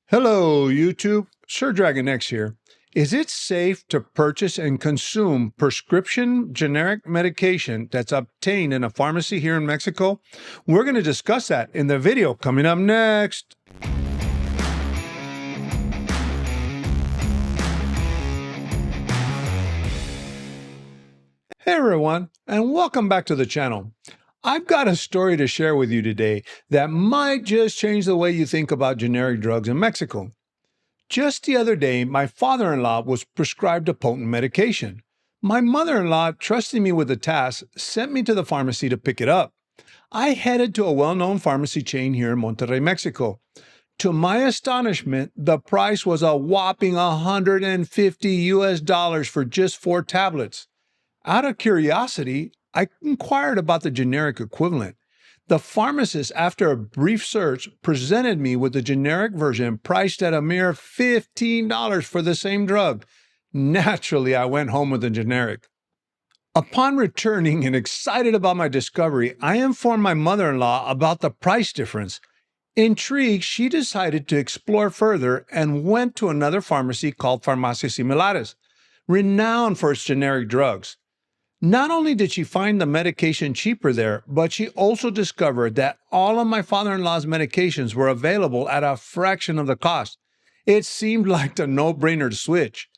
Hello, YouTube. Sir Dragon X here. Is it safe to purchase and consume prescription generic medication that's obtained in a pharmacy here in Mexico? We're going to discuss that in the video coming up next. Hey everyone, and welcome back to the channel. I've got a story to share with you today that might just change the way you think about generic drugs in Mexico. Just the other day, my father-in-law was prescribed a potent medication. My mother-in-law, trusting me with the task, sent me to the pharmacy to pick it up. I headed to a well-known pharmacy chain here in Monterrey, Mexico. To my astonishment, the price was a whopping $150 for just 4 tablets. Out of curiosity, I inquired about the generic equivalent. The pharmacist, after a brief search, presented me with the generic version priced at a mere $15 for the same drug. Naturally, I went home with the generic. Upon returning and excited about my discovery, I informed my mother-in-law about the price difference. Intrigued, she decided to explore further and went to another pharmacy called Farmacias Similares, renowned for its generic drugs. Not only did she find the medication cheaper there, but she also discovered that all of my father-in-law's medications were available at a fraction of the cost. It seemed like the no-brainer to switch.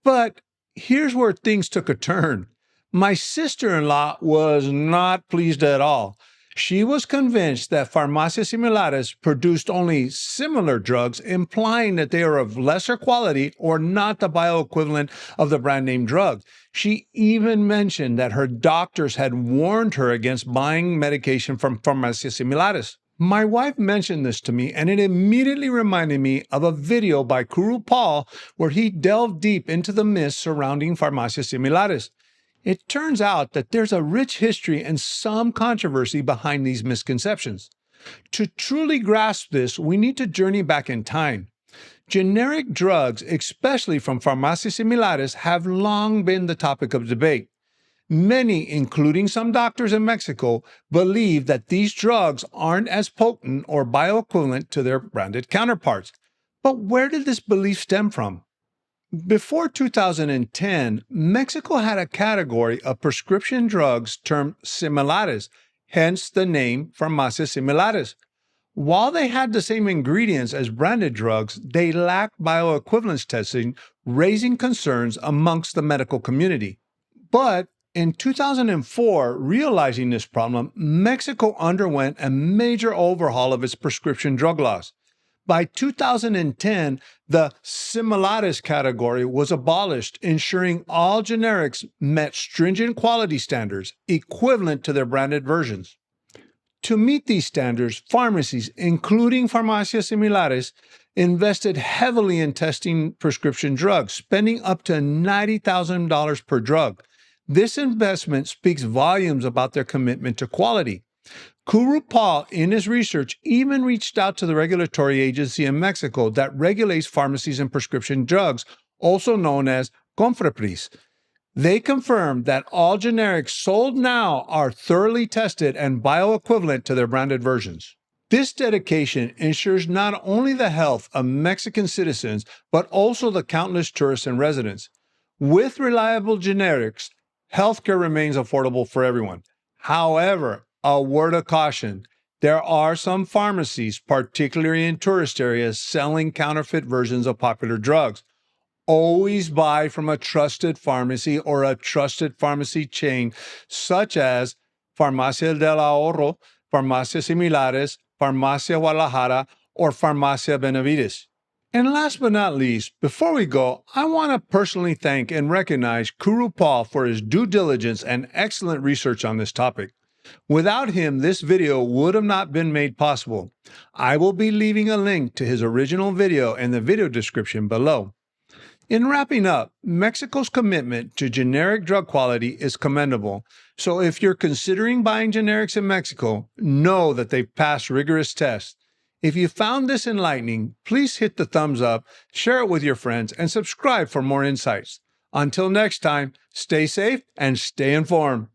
But here's where things took a turn. My sister-in-law was not pleased at all. She was convinced that Farmacias Similares produced only similar drugs, implying that they are of lesser quality or not the bioequivalent of the brand name drug. She even mentioned that her doctors had warned her against buying medication from Farmacias Similares. My wife mentioned this to me, and it immediately reminded me of a video by Qroo where he delved deep into the myths surrounding Farmacias Similares. It turns out that there's a rich history and some controversy behind these misconceptions. To truly grasp this, we need to journey back in time. Generic drugs, especially from Farmacias Similares, have long been the topic of debate. Many, including some doctors in Mexico, believe that these drugs aren't as potent or bioequivalent to their branded counterparts. But where did this belief stem from? Before 2010, Mexico had a category of prescription drugs termed similares, hence the name Farmacias Similares. While they had the same ingredients as branded drugs, they lacked bioequivalence testing, raising concerns amongst the medical community. But in 2004, realizing this problem, Mexico underwent a major overhaul of its prescription drug laws. By 2010, the similares category was abolished, ensuring all generics met stringent quality standards equivalent to their branded versions. To meet these standards, pharmacies, including Farmacias Similares, invested heavily in testing prescription drugs, spending up to $90,000 per drug. This investment speaks volumes about their commitment to quality. Qroo, in his research, even reached out to the regulatory agency in Mexico that regulates pharmacies and prescription drugs, also known as CONFEPRIS. They confirmed that all generics sold now are thoroughly tested and bioequivalent to their branded versions. This dedication ensures not only the health of Mexican citizens, but also the countless tourists and residents. With reliable generics, healthcare remains affordable for everyone. However, a word of caution, there are some pharmacies, particularly in tourist areas, selling counterfeit versions of popular drugs. Always buy from a trusted pharmacy or a trusted pharmacy chain, such as Farmacia del Ahorro, Farmacias Similares, Farmacia Guadalajara, or Farmacia Benavides. And last but not least, before we go, I want to personally thank and recognize Qroo for his due diligence and excellent research on this topic. Without him, this video would have not been made possible. I will be leaving a link to his original video in the video description below. In wrapping up, Mexico's commitment to generic drug quality is commendable. So if you're considering buying generics in Mexico, know that they've passed rigorous tests. If you found this enlightening, please hit the thumbs up, share it with your friends, and subscribe for more insights. Until next time, stay safe and stay informed.